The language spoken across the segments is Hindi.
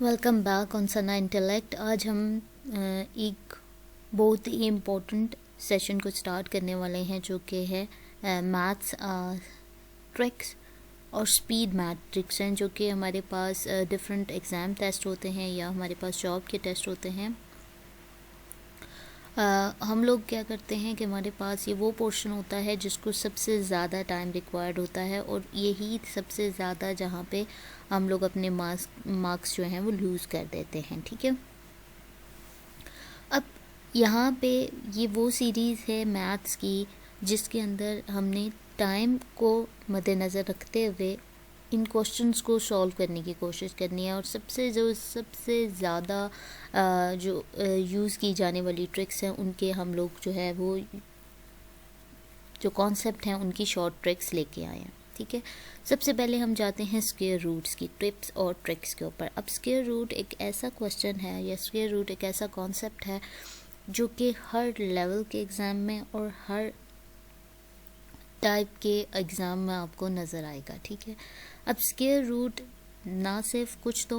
Welcome back on Sana intellect. आज हम एक बहुत ही इम्पोर्टेंट सेशन को स्टार्ट करने वाले हैं जो कि है मैथ्स ट्रिक्स और स्पीड मैथ ट्रिक्स हैं, जो कि हमारे पास डिफरेंट एग्ज़ाम टेस्ट होते हैं या हमारे पास जॉब के टेस्ट होते हैं। हम लोग क्या करते हैं कि हमारे पास ये वो पोर्शन होता है जिसको सबसे ज़्यादा टाइम रिक्वायर्ड होता है और यही सबसे ज़्यादा जहाँ पे हम लोग अपने मार्क्स जो हैं वो लूज़ कर देते हैं। ठीक है, अब यहाँ पे ये वो सीरीज़ है मैथ्स की जिसके अंदर हमने टाइम को मद्देनज़र रखते हुए इन क्वेश्चंस को सॉल्व करने की कोशिश करनी है। और सबसे ज़्यादा जो यूज़ की जाने वाली ट्रिक्स हैं उनके हम लोग जो है वो जो कॉन्सेप्ट हैं उनकी शॉर्ट ट्रिक्स लेके आए हैं। ठीक है, सबसे पहले हम जाते हैं स्क्वायर रूट्स की टिप्स और ट्रिक्स के ऊपर। अब स्क्वायर रूट एक ऐसा क्वेश्चन है या स्क्वायर रूट एक ऐसा कॉन्सेप्ट है जो कि हर लेवल के एग्ज़ाम में और हर टाइप के एग्ज़ाम में आपको नज़र आएगा। ठीक है, अब स्क्वायर रूट ना सिर्फ कुछ तो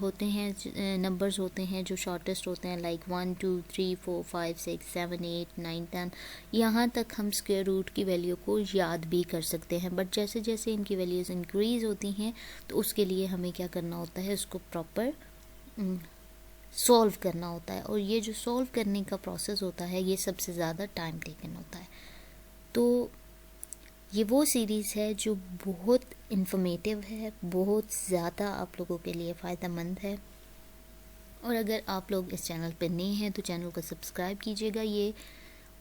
होते हैं, नंबर्स होते हैं जो शॉर्टेस्ट होते हैं, लाइक 1 2 3 4 5 6 7 8 9 10, यहाँ तक हम स्क्वायर रूट की वैल्यू को याद भी कर सकते हैं। बट जैसे जैसे इनकी वैल्यूज़ इंक्रीज़ होती हैं तो उसके लिए हमें क्या करना होता है, उसको प्रॉपर सॉल्व करना होता है। और ये जो सॉल्व करने का प्रोसेस होता है ये सबसे ज़्यादा टाइम टेकन होता है। तो ये वो सीरीज़ है जो बहुत इन्फॉर्मेटिव है, बहुत ज़्यादा आप लोगों के लिए फ़ायदेमंद है। और अगर आप लोग इस चैनल पर नए हैं तो चैनल को सब्सक्राइब कीजिएगा। ये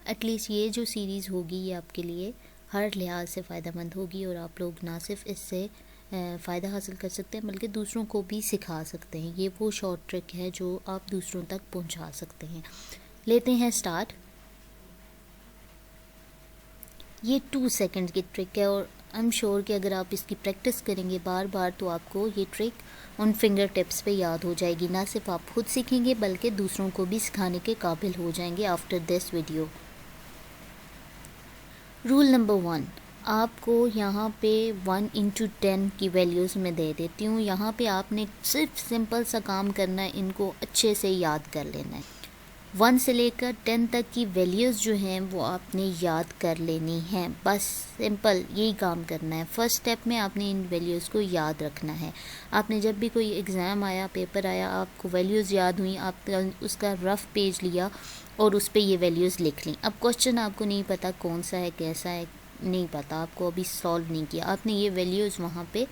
एटलीस्ट ये जो सीरीज़ होगी ये आपके लिए हर लिहाज से फ़ायदेमंद होगी और आप लोग ना सिर्फ इससे फ़ायदा हासिल कर सकते हैं बल्कि दूसरों को भी सिखा सकते हैं। ये वो शॉर्ट ट्रिक है जो आप दूसरों तक पहुंचा सकते हैं। लेते हैं स्टार्ट। ये 2 सेकंड की ट्रिक है और आई एम श्योर कि अगर आप इसकी प्रैक्टिस करेंगे बार बार तो आपको ये ट्रिक उन फिंगर टिप्स पे याद हो जाएगी। ना सिर्फ आप खुद सीखेंगे बल्कि दूसरों को भी सिखाने के काबिल हो जाएंगे after this video. Rule number 1, आपको यहाँ पे 1 into 10 की वैल्यूज़ में दे देती हूँ। यहाँ पे आपने सिर्फ सिंपल सा काम करना है, इनको अच्छे से याद कर लेना है। 1 से लेकर 10 तक की वैल्यूज़ जो हैं वो आपने याद कर लेनी हैं। बस सिंपल यही काम करना है। फर्स्ट स्टेप में आपने इन वैल्यूज़ को याद रखना है। आपने जब भी कोई एग्ज़ाम आया, पेपर आया, आपको वैल्यूज़ याद हुई, आपने उसका रफ़ पेज लिया और उस पर ये वैल्यूज़ लिख ली। अब क्वेश्चन आपको नहीं पता कौन सा है, कैसा है, नहीं पता, आपको अभी सॉल्व नहीं किया, आपने ये वैल्यूज़ वहाँ पे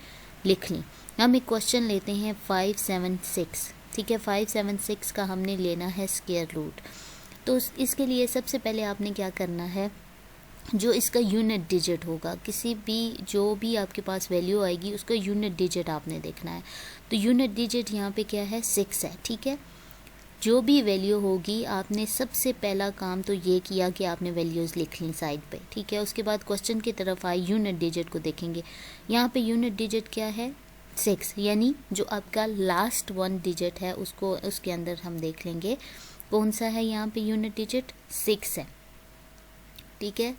लिख ली। हम एक क्वेश्चन लेते हैं 5 7 6। ठीक है, 5 7 6 का हमने लेना है स्क्वायर रूट। तो इसके लिए सबसे पहले आपने क्या करना है, जो इसका यूनिट डिजिट होगा, किसी भी जो भी आपके पास वैल्यू आएगी उसका यूनिट डिजिट आपने देखना है। तो यूनिट डिजिट यहाँ पे क्या है, 6 है। ठीक है, जो भी वैल्यू होगी आपने सबसे पहला काम तो ये किया कि आपने वैल्यूज़ लिख ली साइड पे। ठीक है, उसके बाद क्वेश्चन की तरफ आए, यूनिट डिजिट को देखेंगे। यहाँ पे यूनिट डिजिट क्या है, 6, यानी जो आपका लास्ट 1 डिजिट है उसको उसके अंदर हम देख लेंगे कौन सा है। यहाँ पे यूनिट डिजिट 6 है। ठीक है,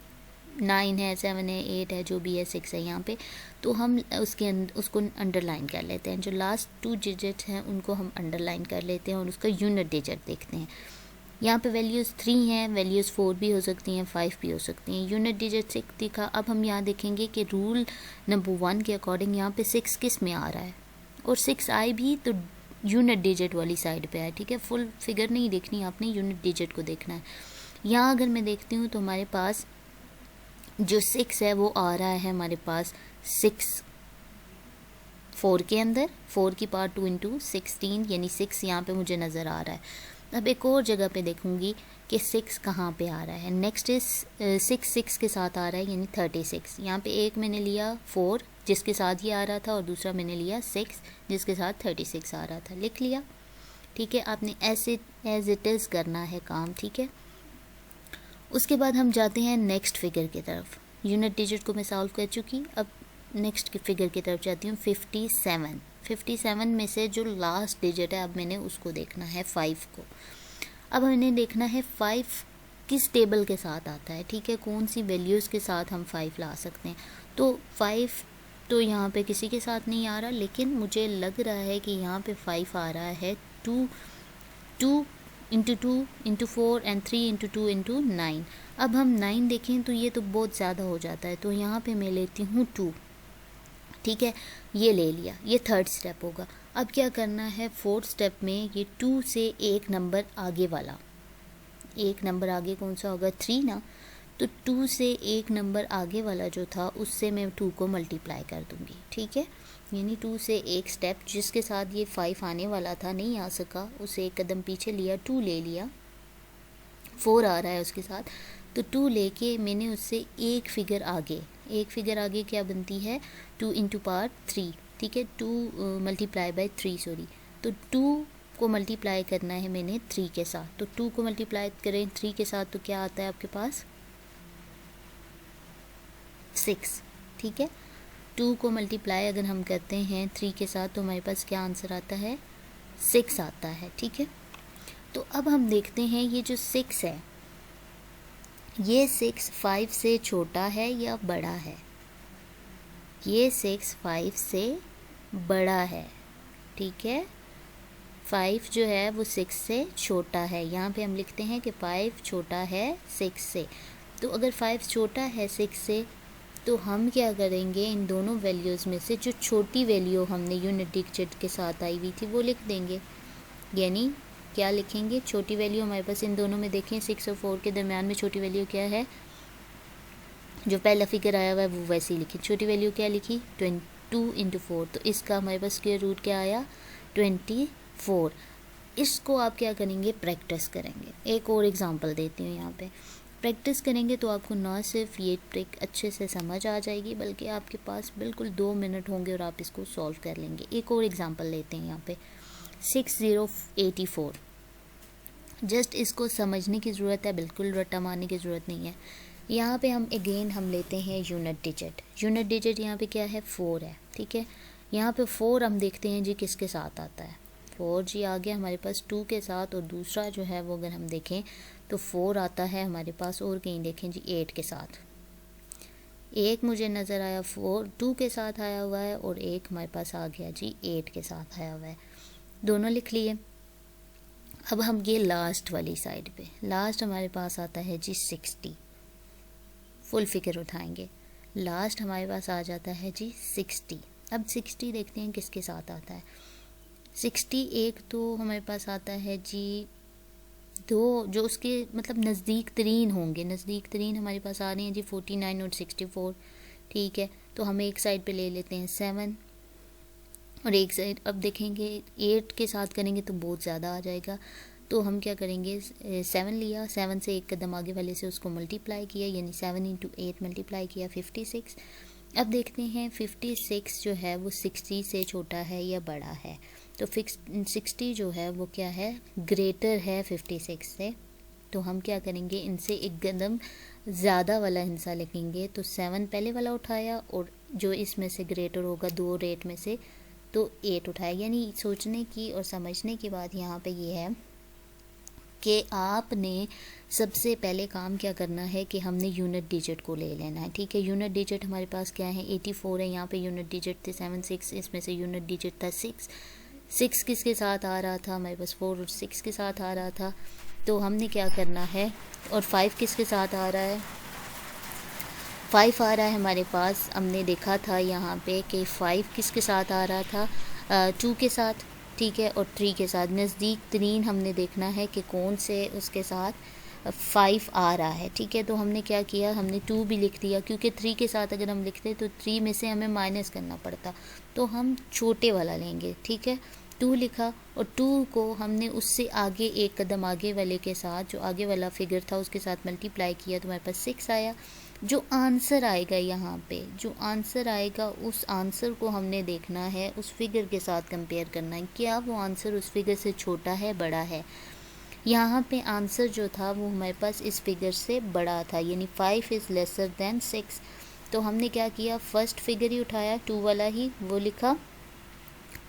9 है, 7 है, 8 है, जो भी है 6 है यहाँ पे। तो हम उसको अंडरलाइन कर लेते हैं। जो लास्ट 2 डिजिट हैं उनको हम अंडरलाइन कर लेते हैं और उसका यूनिट डिजिट देखते हैं। यहाँ पे वैल्यूज़ 3 हैं, वैल्यूज़ 4 भी हो सकती हैं, 5 भी हो सकती हैं। यूनिट डिजिट 6 दिखा। अब हम यहाँ देखेंगे कि रूल नंबर 1 के अकॉर्डिंग यहाँ पे 6 किस में आ रहा है, और 6 आए भी तो यूनिट डिजिट वाली साइड पे आए। ठीक है, फुल फिगर नहीं देखनी आपने, यूनिट डिजिट को देखना है। यहाँ अगर मैं देखती हूँ तो हमारे पास जो 6 है वो आ रहा है हमारे पास 6 4 के अंदर, 4 की पावर 2 into 16 यानी 6 यहाँ पे मुझे नज़र आ रहा है। अब एक और जगह पे देखूंगी कि 6 कहाँ पे आ रहा है। नेक्स्ट इज 6 के साथ आ रहा है यानी 36। यहाँ पे एक मैंने लिया 4 जिसके साथ ये आ रहा था और दूसरा मैंने लिया 6 जिसके साथ 36 आ रहा था, लिख लिया। ठीक है, आपने ऐसे एज इट इज़ करना है काम। ठीक है, उसके बाद हम जाते हैं नेक्स्ट फिगर की तरफ। यूनिट डिजिट को मैं सॉल्व कर चुकी, अब नेक्स्ट की फिगर की तरफ जाती हूँ। 57 में से जो लास्ट डिजिट है अब मैंने उसको देखना है, 5 को। अब मैंने देखना है 5 किस टेबल के साथ आता है। ठीक है, कौन सी वैल्यूज़ के साथ हम 5 ला सकते हैं। तो 5 तो यहाँ पे किसी के साथ नहीं आ रहा, लेकिन मुझे लग रहा है कि यहाँ पे 5 आ रहा है। 2 into 2 into 4 and 3 into 2 into 9। अब हम 9 देखें तो ये तो बहुत ज़्यादा हो जाता है, तो यहाँ पे मैं लेती हूँ 2। ठीक है, ये ले लिया, ये थर्ड स्टेप होगा। अब क्या करना है, फोर्थ स्टेप में ये 2 से एक नंबर आगे वाला, एक नंबर आगे कौन सा होगा, 3 ना, तो 2 से एक नंबर आगे वाला जो था उससे मैं 2 को मल्टीप्लाई कर दूँगी। ठीक है, यानी 2 से एक स्टेप जिसके साथ ये 5 आने वाला था, नहीं आ सका, उसे एक कदम पीछे लिया, 2 ले लिया, 4 आ रहा है उसके साथ, तो 2 लेके मैंने उससे एक फिगर आगे क्या बनती है, 2 इंटू पावर 3। ठीक है, 2 मल्टीप्लाई बाय 3 सॉरी, तो 2 को मल्टीप्लाई करना है मैंने 3 के साथ, तो 2 को मल्टीप्लाई करें 3 के साथ तो क्या आता है आपके पास, 6। ठीक है, 2 को मल्टीप्लाई अगर हम करते हैं 3 के साथ तो हमारे पास क्या आंसर आता है, 6 आता है। ठीक है, तो अब हम देखते हैं ये जो 6 है, ये 6 5 से छोटा है या बड़ा है, ये 6 5 से बड़ा है। ठीक है, 5 जो है वो 6 से छोटा है, यहाँ पे हम लिखते हैं कि 5 छोटा है 6 से। तो अगर 5 छोटा है 6 से तो हम क्या करेंगे, इन दोनों वैल्यूज़ में से जो छोटी वैल्यू हमने यूनिट डिजिट के साथ आई हुई थी वो लिख देंगे। यानी क्या लिखेंगे, छोटी वैल्यू हमारे पास इन दोनों में देखें 6 और 4 के दरमियान में छोटी वैल्यू क्या है, जो पहला फिगर आया हुआ है वो वैसे ही लिखी। छोटी वैल्यू क्या लिखी, 2 इंटू 4, तो इसका हमारे पास स्क्वायर रूट क्या आया, 24। इसको आप क्या करेंगे, प्रैक्टिस करेंगे। एक और एग्जांपल देती हूँ, यहाँ पे प्रैक्टिस करेंगे तो आपको ना सिर्फ ये ट्रिक अच्छे से समझ आ जाएगी, बल्कि आपके पास बिल्कुल 2 मिनट होंगे और आप इसको सॉल्व कर लेंगे। एक और एग्जांपल लेते हैं यहाँ पे 6084। जस्ट इसको समझने की ज़रूरत है, बिल्कुल रट्टा मारने की ज़रूरत नहीं है। यहाँ पे हम अगेन हम लेते हैं यूनिट डिजिट। यूनिट डिजिट यहाँ पे क्या है, 4 है। ठीक है, यहाँ पे 4 हम देखते हैं जी किसके साथ आता है, 4 जी आ गया हमारे पास 2 के साथ, और दूसरा जो है वो अगर हम देखें तो 4 आता है हमारे पास, और कहीं देखें जी 8 के साथ। एक मुझे नज़र आया 2 के साथ आया हुआ है, और एक हमारे पास आ गया जी 8 के साथ आया हुआ है, दोनों लिख लिए। अब हम ये लास्ट वाली साइड पे, लास्ट हमारे पास आता है जी 60, फुल फिगर उठाएंगे, लास्ट हमारे पास आ जाता है जी 60। अब 60 देखते हैं किसके साथ आता है, 60 एक तो हमारे पास आता है जी 2, जो उसके मतलब नज़दीक तरीन होंगे, नज़दीक तरीन हमारे पास आ रहे हैं जी 49 और 64। ठीक है, तो हम एक साइड पे ले लेते हैं 7, और एक साइड अब देखेंगे 8 के साथ करेंगे तो बहुत ज़्यादा आ जाएगा, तो हम क्या करेंगे, 7 लिया, 7 से एक कदम आगे वाले से उसको मल्टीप्लाई किया, यानी 7 इंटू 8 मल्टीप्लाई किया, 56। अब देखते हैं 56 जो है वो 60 से छोटा है या बड़ा है, तो 60 जो है वो क्या है, ग्रेटर है 56 से, तो हम क्या करेंगे, इनसे एक कदम ज़्यादा वाला हिस्सा लिखेंगे, तो 7 पहले वाला उठाया, और जो इसमें से ग्रेटर होगा 2 रेट में से तो 8 उठाया। यानी सोचने की और समझने की बात यहाँ पे ये है कि आपने सबसे पहले काम क्या करना है कि हमने यूनिट डिजिट को ले लेना है। ठीक है, यूनिट डिजिट हमारे पास क्या है, 84 है, यहाँ पे यूनिट डिजिट थे 7 6, इसमें से यूनिट डिजिट था 6 किसके साथ आ रहा था, हमारे पास 4 और 6 के साथ आ रहा था, तो हमने क्या करना है, और 5 किसके साथ आ रहा है, 5 आ रहा है हमारे पास। हमने देखा था यहाँ पे कि 5 किसके साथ आ रहा था, 2 के साथ। ठीक है, और 3 के साथ नज़दीक तरीन हमने देखना है कि कौन से उसके साथ 5 आ रहा है। ठीक है, तो हमने क्या किया, हमने 2 भी लिख दिया, क्योंकि 3 के साथ अगर हम लिखते तो 3 में से हमें माइनस करना पड़ता, तो हम छोटे वाला लेंगे। ठीक है, 2 लिखा, और 2 को हमने उससे आगे एक कदम आगे वाले के साथ, जो आगे वाला फिगर था उसके साथ मल्टीप्लाई किया, तो हमारे पास 6 आया। जो आंसर आएगा यहाँ पे, जो आंसर आएगा उस आंसर को हमने देखना है, उस फिगर के साथ कंपेयर करना है, क्या वो आंसर उस फिगर से छोटा है बड़ा है। यहाँ पे आंसर जो था वो हमारे पास इस फिगर से बड़ा था, यानी 5 इज़ लेसर दैन 6। तो हमने क्या किया, फर्स्ट फिगर ही उठाया, 2 वाला ही वो लिखा,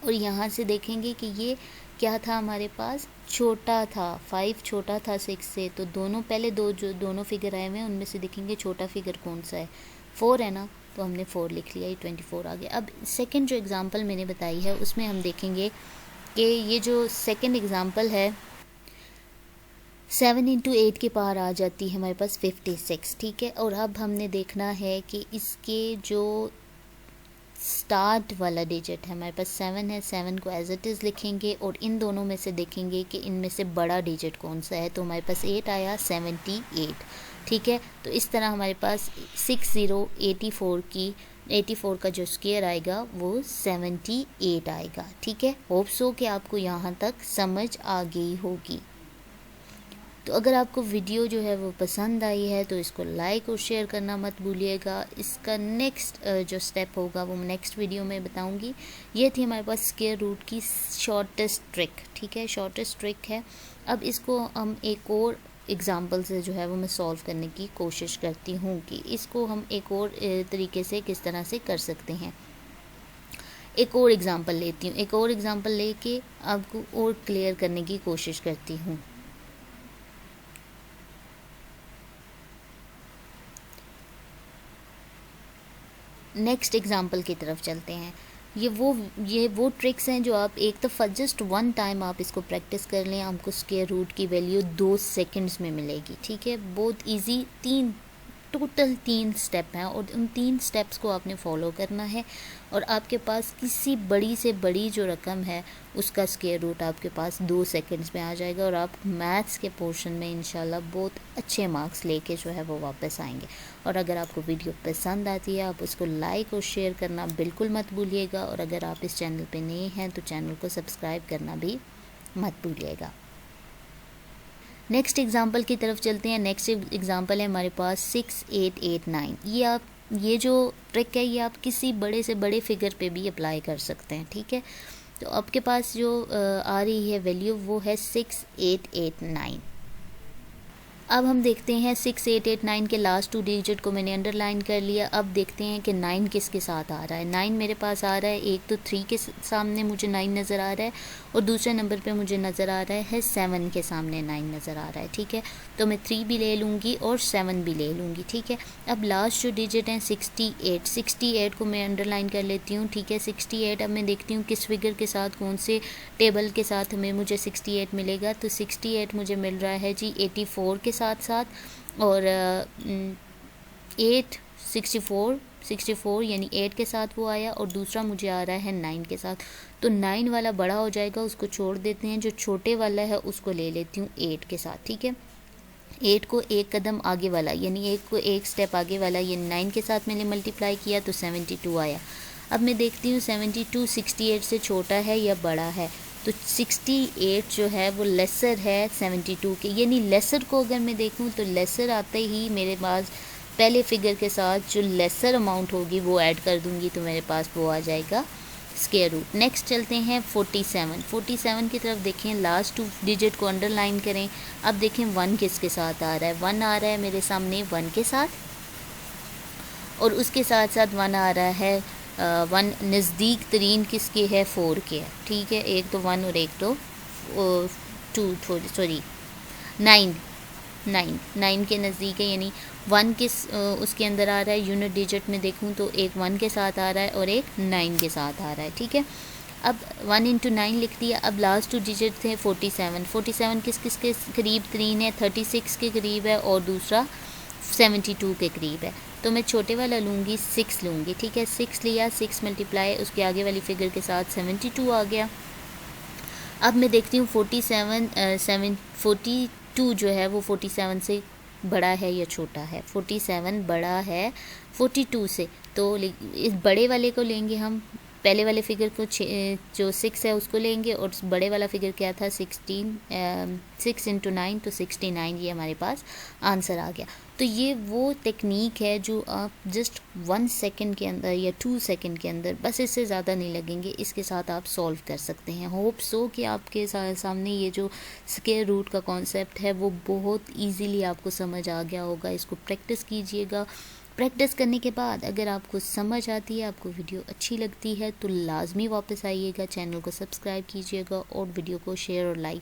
और यहाँ से देखेंगे कि ये क्या था हमारे पास, छोटा था, 5 छोटा था 6 से, तो दोनों पहले जो दोनों फिगर आए हुए हैं उनमें से देखेंगे छोटा फिगर कौन सा है, 4 है ना, तो हमने 4 लिख लिया, ये 24 आ गया। अब सेकंड जो एग्ज़ाम्पल मैंने बताई है उसमें हम देखेंगे कि ये जो सेकंड एग्ज़ाम्पल है 7 इंटू 8 की पावर आ जाती है हमारे पास 56, ठीक है। और अब हमने देखना है कि इसके जो स्टार्ट वाला डिजिट है हमारे पास 7 है, 7 को एज इट इज़ लिखेंगे और इन दोनों में से देखेंगे कि इनमें से बड़ा डिजिट कौन सा है। तो हमारे पास 8 आया, 78, ठीक है। तो इस तरह हमारे पास 84 का जो स्क्वायर आएगा वो 78 आएगा, ठीक है। होप सो कि आपको यहाँ तक समझ आ गई होगी। तो अगर आपको वीडियो जो है वो पसंद आई है तो इसको लाइक और शेयर करना मत भूलिएगा। इसका नेक्स्ट जो स्टेप होगा वो नेक्स्ट वीडियो में बताऊंगी। ये थी हमारे पास स्क्वायर रूट की शॉर्टेस्ट ट्रिक, ठीक है, शॉर्टेस्ट ट्रिक है। अब इसको हम एक और एग्जाम्पल से जो है वो मैं सॉल्व करने की कोशिश करती हूँ कि इसको हम एक और तरीके से किस तरह से कर सकते हैं। एक और एग्ज़ाम्पल लेती हूँ, एक और एग्ज़ाम्पल लेके आपको और क्लियर करने की कोशिश करती हूँ। नेक्स्ट एग्जाम्पल की तरफ चलते हैं। ये वो ट्रिक्स हैं जो आप एक दफ़ा जस्ट 1 टाइम आप इसको प्रैक्टिस कर लें, आपको स्क्वायर रूट की वैल्यू 2 सेकंड्स में मिलेगी, ठीक है। बहुत इजी, टोटल 3 स्टेप हैं और उन 3 स्टेप्स को आपने फॉलो करना है और आपके पास किसी बड़ी से बड़ी जो रकम है उसका स्क्वायर रूट आपके पास 2 सेकंड्स में आ जाएगा और आप मैथ्स के पोर्शन में इंशाल्लाह बहुत अच्छे मार्क्स लेके जो है वो वापस आएंगे। और अगर आपको वीडियो पसंद आती है आप उसको लाइक और शेयर करना बिल्कुल मत भूलिएगा और अगर आप इस चैनल पे नए हैं तो चैनल को सब्सक्राइब करना भी मत भूलिएगा। नेक्स्ट एग्जाम्पल की तरफ चलते हैं। नेक्स्ट एग्जाम्पल है हमारे पास 6889। ये जो ट्रिक है ये आप किसी बड़े से बड़े फिगर पे भी अप्लाई कर सकते हैं, ठीक है। तो आपके पास जो आ रही है वैल्यू वो है 6889। अब हम देखते हैं 6889 के लास्ट 2 डिजिट को मैंने अंडरलाइन कर लिया। अब देखते हैं कि 9 किसके साथ आ रहा है। 9 मेरे पास आ रहा है, एक तो 3 के सामने मुझे 9 नज़र आ रहा है और दूसरे नंबर पे मुझे नज़र आ रहा है 7 के सामने 9 नज़र आ रहा है, ठीक है। तो मैं 3 भी ले लूँगी और 7 भी ले लूँगी, ठीक है। अब लास्ट जो डिजिट हैं 68 को मैं अंडरलाइन कर लेती हूँ, ठीक है। 68 अब मैं देखती हूँ किस फिगर के साथ, कौन से टेबल के साथ हमें मुझे 68 मिलेगा। तो 68 मुझे मिल रहा है जी 84 के साथ और 64 यानी 8 के साथ वो आया और दूसरा मुझे आ रहा है 9 के साथ। तो 9 वाला बड़ा हो जाएगा, उसको छोड़ देते हैं। जो छोटे वाला है उसको ले लेती हूँ 8 के साथ, ठीक है। 8 को एक कदम आगे वाला यानी 8 को एक स्टेप आगे वाला ये 9 के साथ मैंने मल्टीप्लाई किया तो 72 आया। अब मैं देखती हूँ 72 68 से छोटा है या बड़ा है। तो 68 जो है वो लेसर है 72 के, यानी लेसर को अगर मैं देखूं तो लेसर आते ही मेरे पास पहले फिगर के साथ जो लेसर अमाउंट होगी वो ऐड कर दूंगी तो मेरे पास वो आ जाएगा स्क्वायर रूट। नेक्स्ट चलते हैं 47 की तरफ देखें। लास्ट 2 डिजिट को अंडरलाइन करें। अब देखें 1 किसके साथ आ रहा है। 1 आ रहा है मेरे सामने 1 के साथ और उसके साथ साथ 1 आ रहा है 1 नज़दीक तरीन किसके है 4 के है, ठीक है। एक तो 1 और एक तो 9 के नज़दीक है, यानी 1 किस उसके अंदर आ रहा है। यूनिट डिजिट में देखूं तो एक 1 के साथ आ रहा है और एक 9 के साथ आ रहा है, ठीक है। अब 1 इंटू 9 लिख दिया। अब लास्ट 2 डिजिट थे 47 किस के करीब तरीन है, 36 के करीब है और दूसरा 72 के करीब है। तो मैं छोटे वाला लूँगी 6 लूँगी, ठीक है। 6 लिया, 6 मल्टीप्लाई उसके आगे वाली फिगर के साथ 72 आ गया। अब मैं देखती हूँ 42 जो है वो 47 से बड़ा है या छोटा है। 47 बड़ा है 42 से, तो इस बड़े वाले को लेंगे हम, पहले वाले फिगर को जो 6 है उसको लेंगे और बड़े वाला फिगर क्या था 6 इंटू 9 तो 69, ये हमारे पास आंसर आ गया। तो ये वो टेक्निक है जो आप जस्ट 1 सेकंड के अंदर या 2 सेकंड के अंदर, बस इससे ज़्यादा नहीं लगेंगे, इसके साथ आप सॉल्व कर सकते हैं। होप सो कि आपके सामने ये जो स्क्वायर रूट का कॉन्सेप्ट है वो बहुत ईजीली आपको समझ आ गया होगा। इसको प्रैक्टिस कीजिएगा। प्रैक्टिस करने के बाद अगर आपको समझ आती है, आपको वीडियो अच्छी लगती है तो लाजमी वापस आइएगा, चैनल को सब्सक्राइब कीजिएगा और वीडियो को शेयर और लाइक